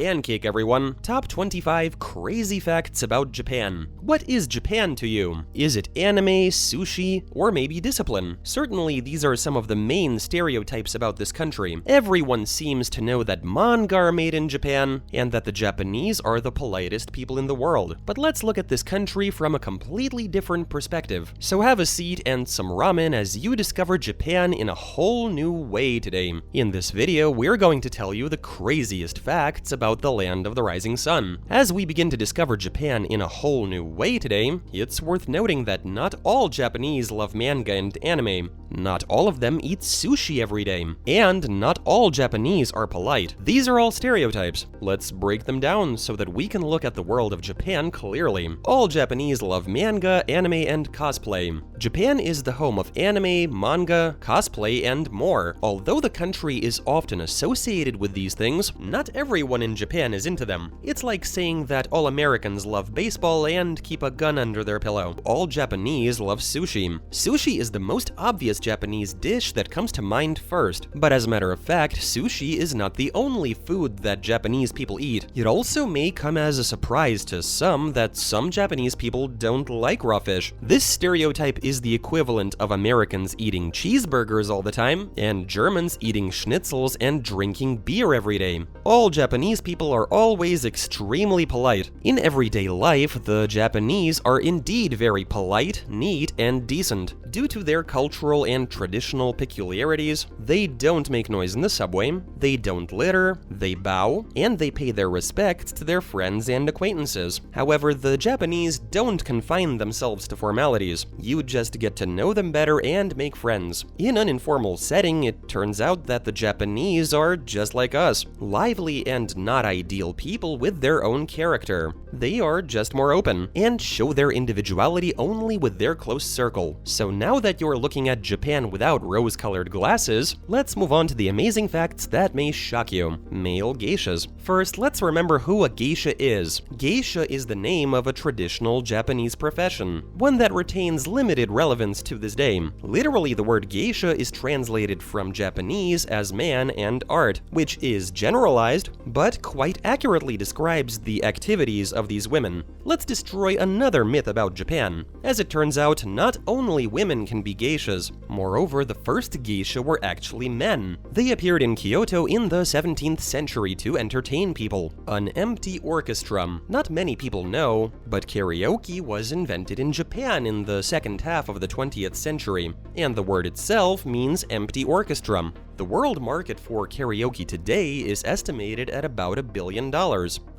Pancake, everyone. Top 25 crazy facts about Japan. What is Japan to you? Is it anime, sushi, or maybe discipline? Certainly, these are some of the main stereotypes about this country. Everyone seems to know that manga are made in Japan, and that the Japanese are the politest people in the world. But let's look at this country from a completely different perspective. So have a seat and some ramen as you discover Japan in a whole new way today. In this video, we're going to tell you the craziest facts about the land of the rising sun. As we begin to discover Japan in a whole new way today, it's worth noting that not all Japanese love manga and anime. Not all of them eat sushi every day. And not all Japanese are polite. These are all stereotypes. Let's break them down so that we can look at the world of Japan clearly. All Japanese love manga, anime, and cosplay. Japan is the home of anime, manga, cosplay, and more. Although the country is often associated with these things, not everyone in Japan is into them. It's like saying that all Americans love baseball and keep a gun under their pillow. All Japanese love sushi. Sushi is the most obvious Japanese dish that comes to mind first. But as a matter of fact, sushi is not the only food that Japanese people eat. It also may come as a surprise to some that some Japanese people don't like raw fish. This stereotype is the equivalent of Americans eating cheeseburgers all the time, and Germans eating schnitzels and drinking beer every day. All Japanese people are always extremely polite. In everyday life, the Japanese are indeed very polite, neat, and decent. Due to their cultural and traditional peculiarities, they don't make noise in the subway, they don't litter, they bow, and they pay their respects to their friends and acquaintances. However, the Japanese don't confine themselves to formalities. You just get to know them better and make friends. In an informal setting, it turns out that the Japanese are just like us, lively and not ideal people with their own character. They are just more open, and show their individuality only with their close circle. So now that you're looking at Japan without rose-colored glasses, let's move on to the amazing facts that may shock you. Male geishas. First, let's remember who a geisha is. Geisha is the name of a traditional Japanese profession, one that retains limited relevance to this day. Literally, the word geisha is translated from Japanese as man and art, which is generalized, but quite accurately describes the activities of these women. Let's destroy another myth about Japan. As it turns out, not only women can be geishas. Moreover, the first geisha were actually men. They appeared in Kyoto in the 17th century to entertain people. An empty orchestra. Not many people know, but karaoke was invented in Japan in the second half of the 20th century, and the word itself means empty orchestra. The world market for karaoke today is estimated at about $1 billion.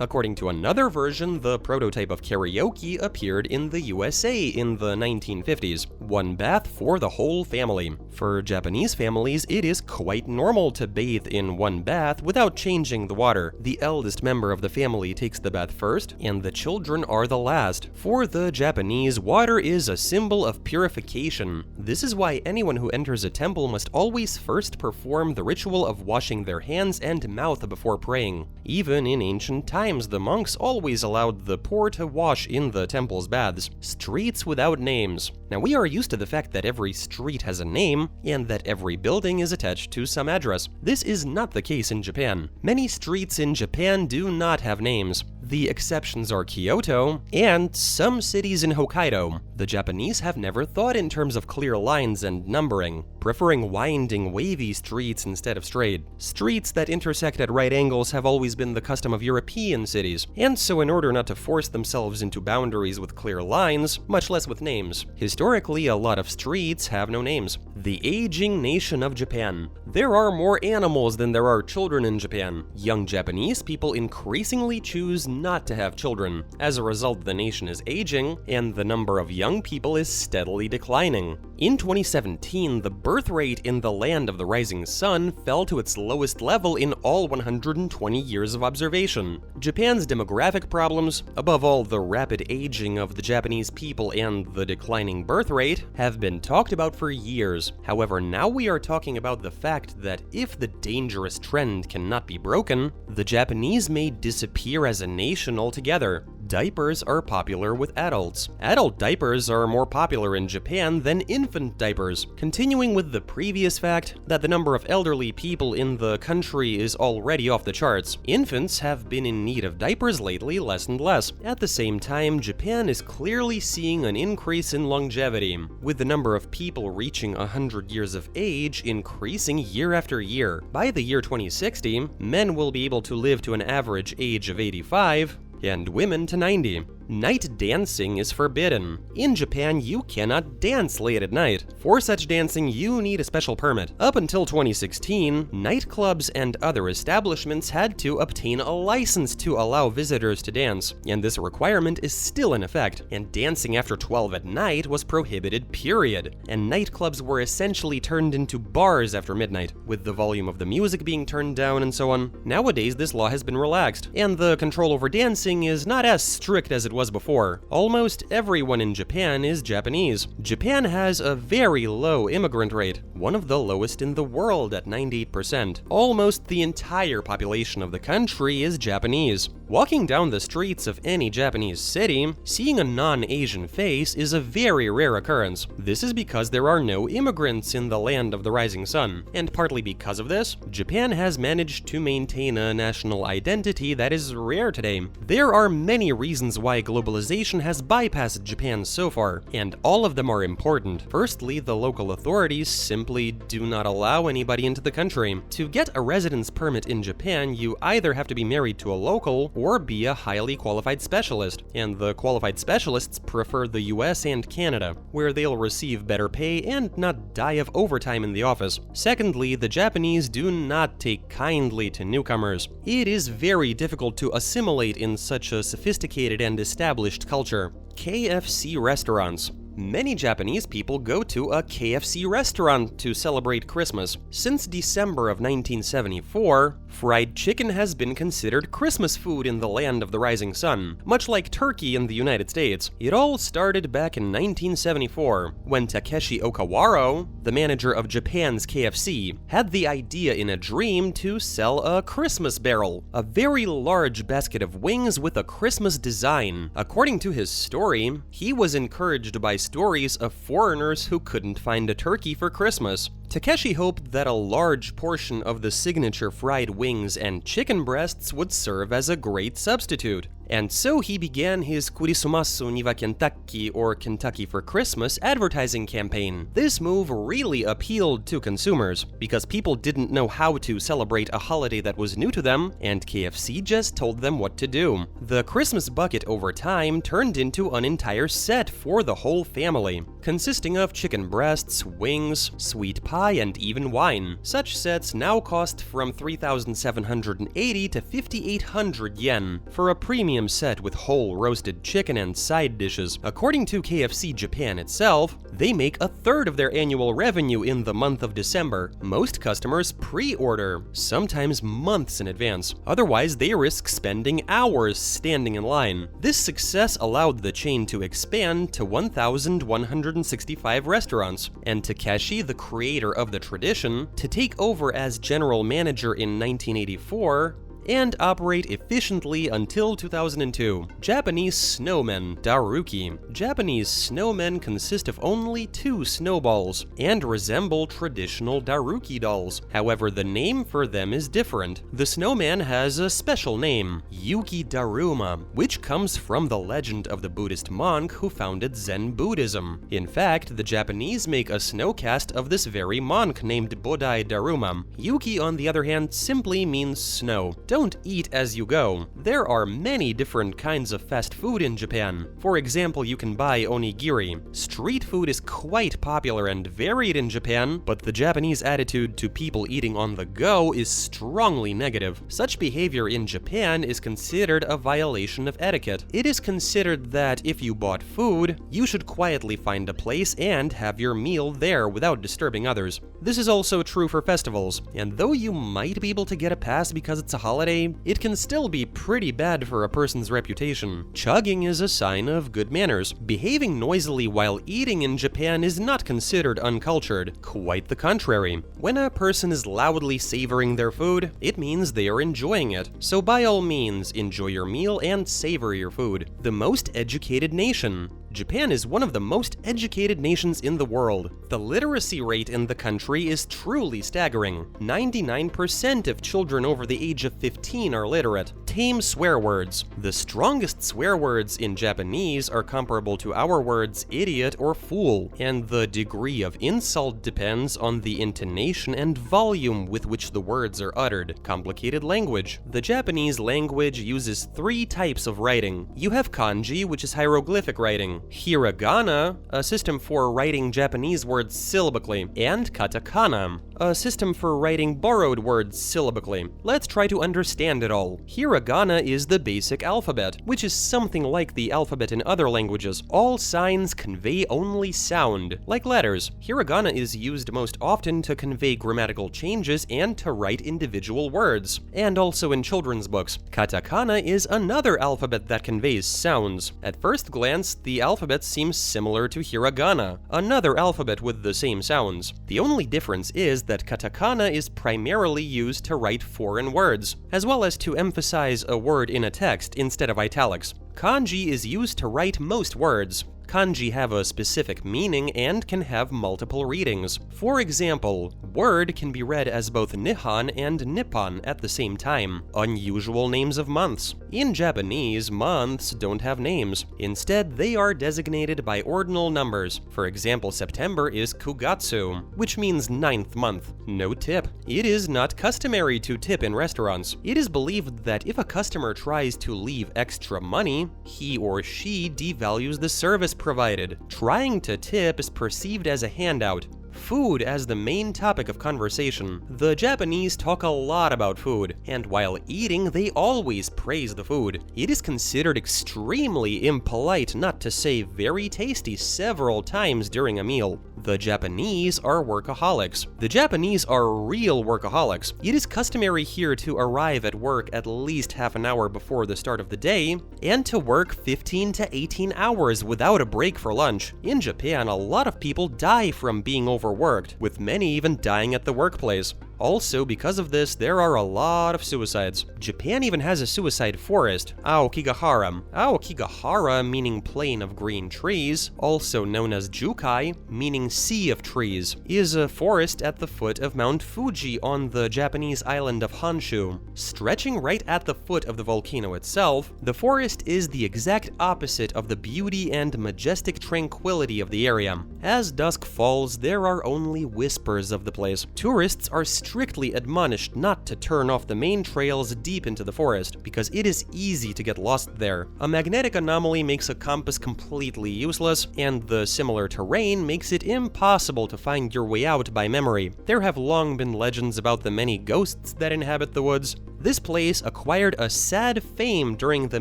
According to another version, the prototype of karaoke appeared in the USA in the 1950s. One bath for the whole family. For Japanese families, it is quite normal to bathe in one bath without changing the water. The eldest member of the family takes the bath first, and the children are the last. For the Japanese, water is a symbol of purification. This is why anyone who enters a temple must always first perform the ritual of washing their hands and mouth before praying. Even in ancient times, the monks always allowed the poor to wash in the temple's baths. Streets without names. Now, we are used to the fact that every street has a name, and that every building is attached to some address. This is not the case in Japan. Many streets in Japan do not have names. The exceptions are Kyoto and some cities in Hokkaido. The Japanese have never thought in terms of clear lines and numbering, preferring winding, wavy streets instead of straight. Streets that intersect at right angles have always been the custom of European cities, and so in order not to force themselves into boundaries with clear lines, much less with names, historically a lot of streets have no names. The aging nation of Japan. There are more animals than there are children in Japan. Young Japanese people increasingly choose not to have children. As a result, the nation is aging, and the number of young people is steadily declining. In 2017, the birth rate in the land of the rising sun fell to its lowest level in all 120 years of observation. Japan's demographic problems, above all the rapid aging of the Japanese people and the declining birth rate, have been talked about for years. However, now we are talking about the fact that if the dangerous trend cannot be broken, the Japanese may disappear as a nation altogether. Diapers are popular with adults. Adult diapers are more popular in Japan than infant diapers. Continuing with the previous fact that the number of elderly people in the country is already off the charts, infants have been in need of diapers lately less and less. At the same time, Japan is clearly seeing an increase in longevity, with the number of people reaching 100 years of age increasing year after year. By the year 2060, men will be able to live to an average age of 85, and women to 90. Night dancing is forbidden. In Japan, you cannot dance late at night. For such dancing, you need a special permit. Up until 2016, nightclubs and other establishments had to obtain a license to allow visitors to dance, and this requirement is still in effect, and dancing after 12 at night was prohibited, period. And nightclubs were essentially turned into bars after midnight, with the volume of the music being turned down and so on. Nowadays, this law has been relaxed, and the control over dancing is not as strict as it was before. Almost everyone in Japan is Japanese. Japan has a very low immigrant rate, one of the lowest in the world at 98%. Almost the entire population of the country is Japanese. Walking down the streets of any Japanese city, seeing a non-Asian face is a very rare occurrence. This is because there are no immigrants in the land of the rising sun, and partly because of this, Japan has managed to maintain a national identity that is rare today. There are many reasons why globalization has bypassed Japan so far, and all of them are important. Firstly, the local authorities simply do not allow anybody into the country. To get a residence permit in Japan, you either have to be married to a local or be a highly qualified specialist, and the qualified specialists prefer the US and Canada, where they'll receive better pay and not die of overtime in the office. Secondly, the Japanese do not take kindly to newcomers. It is very difficult to assimilate in such a sophisticated and established culture. KFC restaurants. Many Japanese people go to a KFC restaurant to celebrate Christmas. Since December of 1974, fried chicken has been considered Christmas food in the land of the rising sun, much like turkey in the United States. It all started back in 1974, when Takeshi Okawaro, the manager of Japan's KFC, had the idea in a dream to sell a Christmas barrel, a very large basket of wings with a Christmas design. According to his story, he was encouraged by stories of foreigners who couldn't find a turkey for Christmas. Takeshi hoped that a large portion of the signature fried wings and chicken breasts would serve as a great substitute. And so he began his Kurisumasu ni wa Kentucky, or Kentucky for Christmas, advertising campaign. This move really appealed to consumers, because people didn't know how to celebrate a holiday that was new to them, and KFC just told them what to do. The Christmas bucket over time turned into an entire set for the whole family, consisting of chicken breasts, wings, sweet pie, and even wine. Such sets now cost from 3,780 to 5,800 yen for a premium set with whole roasted chicken and side dishes. According to KFC Japan itself, they make a third of their annual revenue in the month of December. Most customers pre-order, sometimes months in advance. Otherwise, they risk spending hours standing in line. This success allowed the chain to expand to 1,165 restaurants, and Takeshi, the creator of the tradition, to take over as general manager in 1984 and operate efficiently until 2002. Japanese snowmen, daruki. Japanese snowmen consist of only 2 snowballs and resemble traditional daruki dolls. However, the name for them is different. The snowman has a special name, Yuki Daruma, which comes from the legend of the Buddhist monk who founded Zen Buddhism. In fact, the Japanese make a snowcast of this very monk named Bodai Daruma. Yuki, on the other hand, simply means snow. Don't eat as you go. There are many different kinds of fast food in Japan. For example, you can buy onigiri. Street food is quite popular and varied in Japan, but the Japanese attitude to people eating on the go is strongly negative. Such behavior in Japan is considered a violation of etiquette. It is considered that if you bought food, you should quietly find a place and have your meal there without disturbing others. This is also true for festivals, and though you might be able to get a pass because it's a holiday, holiday, it can still be pretty bad for a person's reputation. Chugging is a sign of good manners. Behaving noisily while eating in Japan is not considered uncultured. Quite the contrary. When a person is loudly savoring their food, it means they are enjoying it. So by all means, enjoy your meal and savor your food. The most educated nation. Japan is one of the most educated nations in the world. The literacy rate in the country is truly staggering. 99% of children over the age of 15 are literate. Tame swear words. The strongest swear words in Japanese are comparable to our words idiot or fool, and the degree of insult depends on the intonation and volume with which the words are uttered. Complicated language. The Japanese language uses 3 types of writing. You have kanji, which is hieroglyphic writing, hiragana, a system for writing Japanese words syllabically, and katakana, a system for writing borrowed words syllabically. Let's try to understand it all. Hiragana is the basic alphabet, which is something like the alphabet in other languages. All signs convey only sound, like letters. Hiragana is used most often to convey grammatical changes and to write individual words, and also in children's books. Katakana is another alphabet that conveys sounds. At first glance, the alphabet seems similar to hiragana, another alphabet with the same sounds. The only difference is that katakana is primarily used to write foreign words, as well as to emphasize a word in a text instead of italics. Kanji is used to write most words. Kanji have a specific meaning and can have multiple readings. For example, word can be read as both Nihon and Nippon at the same time. Unusual names of months. In Japanese, months don't have names. Instead, they are designated by ordinal numbers. For example, September is Kugatsu, which means 9th month. No tip. It is not customary to tip in restaurants. It is believed that if a customer tries to leave extra money, he or she devalues the service provided. Trying to tip is perceived as a handout. Food as the main topic of conversation. The Japanese talk a lot about food, and while eating, they always praise the food. It is considered extremely impolite not to say very tasty several times during a meal. The Japanese are workaholics. The Japanese are real workaholics. It is customary here to arrive at work at least half an hour before the start of the day, and to work 15 to 18 hours without a break for lunch. In Japan, a lot of people die from being overworked, with many even dying at the workplace. Also, because of this, there are a lot of suicides. Japan even has a suicide forest, Aokigahara. Aokigahara, meaning plain of green trees, also known as Jukai, meaning sea of trees, is a forest at the foot of Mount Fuji on the Japanese island of Honshu. Stretching right at the foot of the volcano itself, the forest is the exact opposite of the beauty and majestic tranquility of the area. As dusk falls, there are only whispers of the place. Tourists are strictly admonished not to turn off the main trails deep into the forest, because it is easy to get lost there. A magnetic anomaly makes a compass completely useless, and the similar terrain makes it impossible to find your way out by memory. There have long been legends about the many ghosts that inhabit the woods. This place acquired a sad fame during the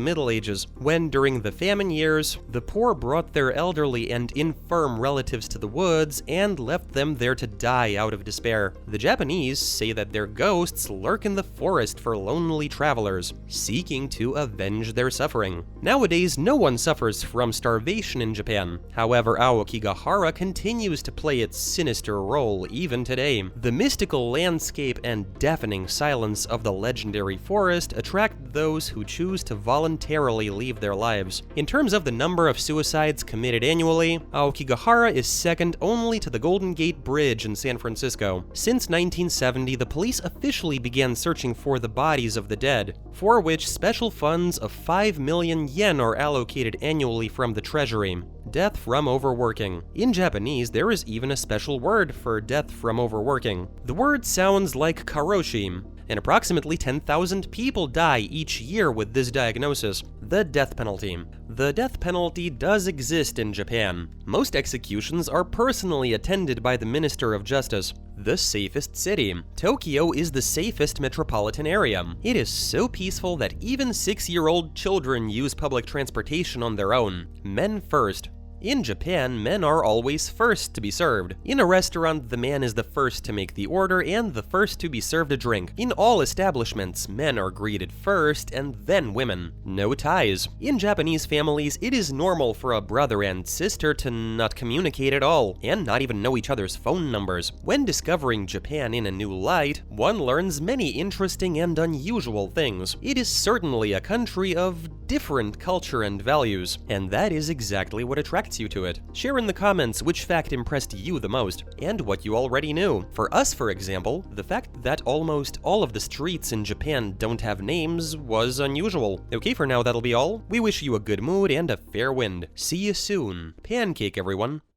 Middle Ages, when during the famine years, the poor brought their elderly and infirm relatives to the woods and left them there to die out of despair. The Japanese say that their ghosts lurk in the forest for lonely travelers, seeking to avenge their suffering. Nowadays, no one suffers from starvation in Japan. However, Aokigahara continues to play its sinister role even today. The mystical landscape and deafening silence of the legendary forest attract those who choose to voluntarily leave their lives. In terms of the number of suicides committed annually, Aokigahara is second only to the Golden Gate Bridge in San Francisco. Since 1970, the police officially began searching for the bodies of the dead, for which special funds of 5 million yen are allocated annually from the treasury. Death from overworking. In Japanese, there is even a special word for death from overworking. The word sounds like karoshi, and approximately 10,000 people die each year with this diagnosis. The death penalty. The death penalty does exist in Japan. Most executions are personally attended by the Minister of Justice. The safest city. Tokyo is the safest metropolitan area. It is so peaceful that even 6-year-old children use public transportation on their own. Men first. In Japan, men are always first to be served. In a restaurant, the man is the first to make the order and the first to be served a drink. In all establishments, men are greeted first and then women. No ties. In Japanese families, it is normal for a brother and sister to not communicate at all, and not even know each other's phone numbers. When discovering Japan in a new light, one learns many interesting and unusual things. It is certainly a country of different culture and values, and that is exactly what attracts you to it. Share in the comments which fact impressed you the most, and what you already knew. For us, for example, the fact that almost all of the streets in Japan don't have names was unusual. Okay, for now that'll be all. We wish you a good mood and a fair wind. See you soon. Pancake, everyone.